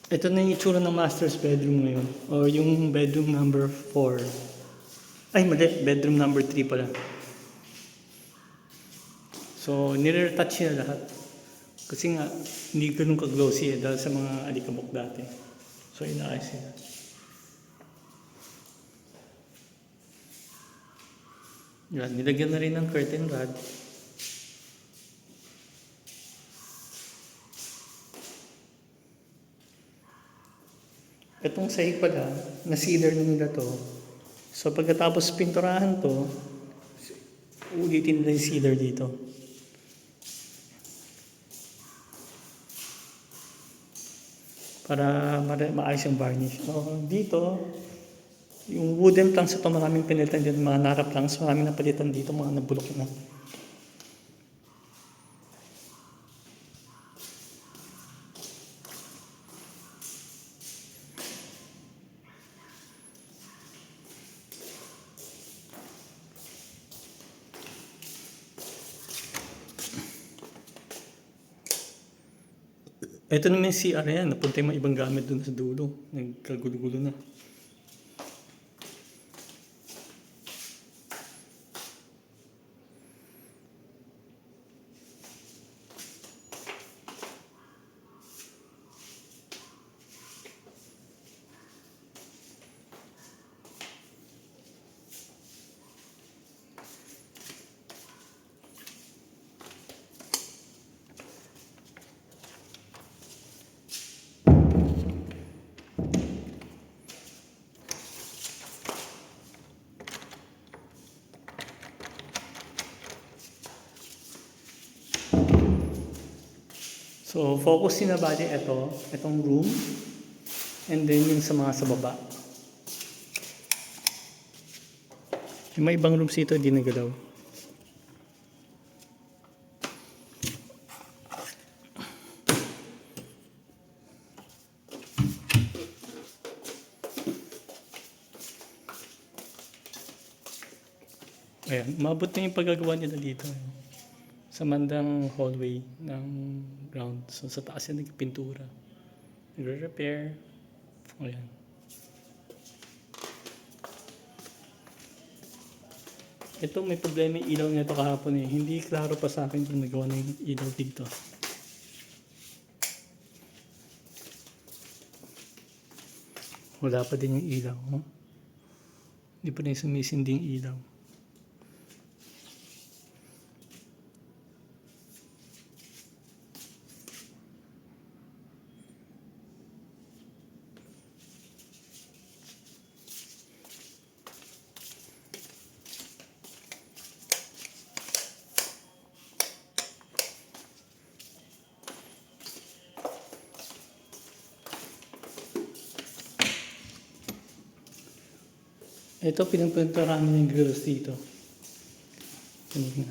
Ito na yung itsura ng master's bedroom ngayon. Or yung bedroom number 4. Ay, mali. Bedroom number 3 pala. So, nire-retouch niya lahat. Kasi nga, hindi ganun ka-glossy dahil sa mga alikabok dati. So, inaayos nila. Yan, nilagyan na rin ng curtain rod. Itong sahig pala, na-sealer na nila to. So pagkatapos pinturahan to, ulitin nila yung sealer dito. Para maayos yung varnish. So, dito, yung wooden planks ito, maraming pinalitan dito. Mga Nara planks, maraming napalitan dito, mga nabulok na. Ito naman yung CR yan. Napunta yung mga ibang gamit doon sa dulo. Nagkagulo-gulo na. So, focus din na bali itong room, and then yung sa mga sa baba. Yung may ibang rooms dito, hindi nagalaw. Ayan, mabot na yung paggagawa nila dito. Sa mandang hallway ng ground. So, sa taas yan nagpintura. Nagre-repair. Ayan. Ito, may problema yung ilaw nito kahapon eh. Hindi klaro pa sa akin kung nagawa na yung ilaw dito. Wala pa din yung ilaw. Oh. Hindi pa rin sumisindi yung ilaw. Ito, pinagpinturahan namin yung grills dito. Kanina.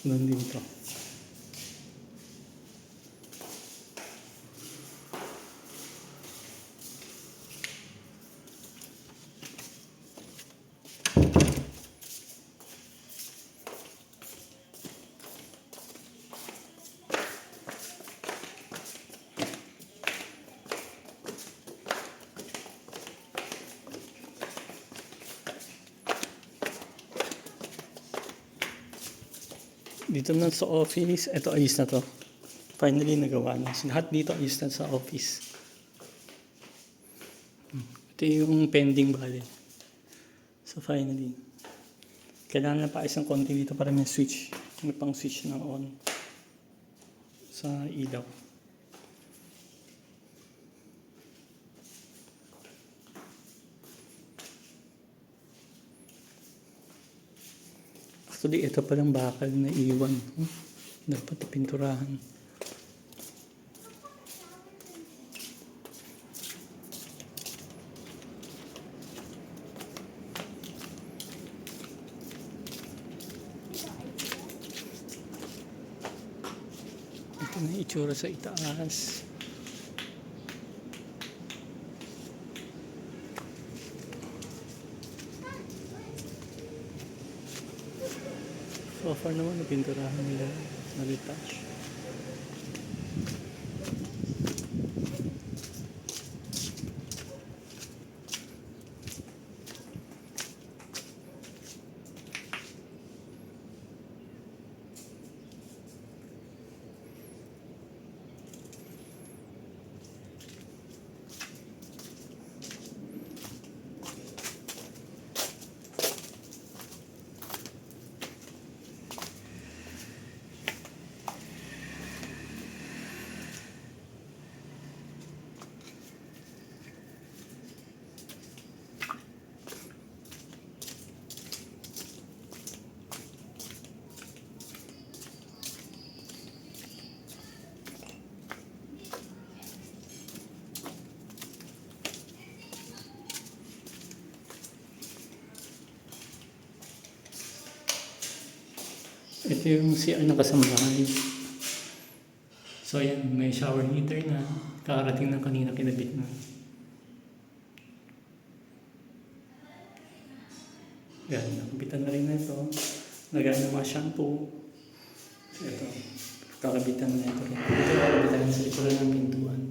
Doon dito. Dito na sa office, ito ayos na to. Finally nagawa na. So, lahat dito ayos na sa office. Ito yung pending bali. So finally. Kailangan na paayos ng konti dito para may switch. May pang switch na on. Sa ilaw. Actually, ito palang bakal na iwan. Dapat pinturahan. Ito na itsura sa itaas. So far naman, napinturahan nila. Na-retouch. Ito yung CR ng kasambahay. So ayan, may shower heater na. Kakarating na kanina, kinabit na. Yan, nakabitan na rin na ito. Lagyan ng mga shampoo. Ito, kakabitan na ito rin. Ito kakabitan sa likuran ng pintuan.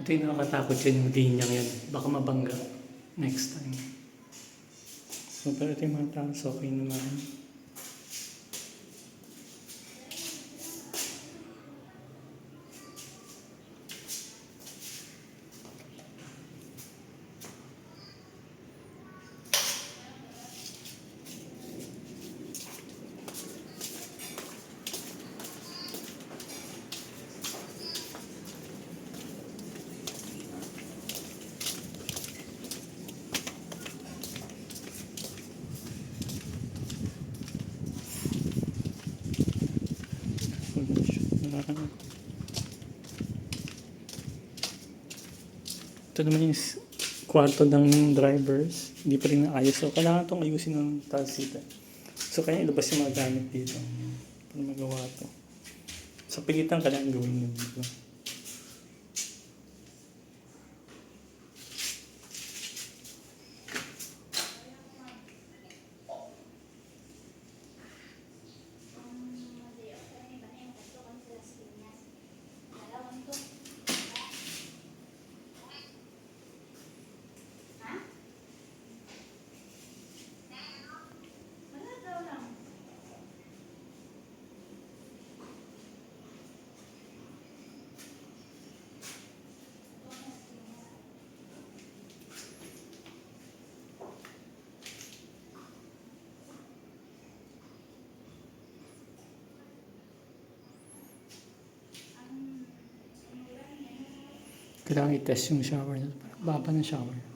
Ito yung nakakatakot yun, yung linyang yan. Baka mabangga next time. So, pero ito yung mga taas, okay naman. Ito naman yung kwarto ng drivers. Hindi pa rin naayos. So, kailangan itong ayusin ng talsita. So, kaya ilabas yung mga gamit dito. Para magawa ito. Sa pilitan kailangan gawin yun dito. Kailangan i-test yung shower. Baba ng shower.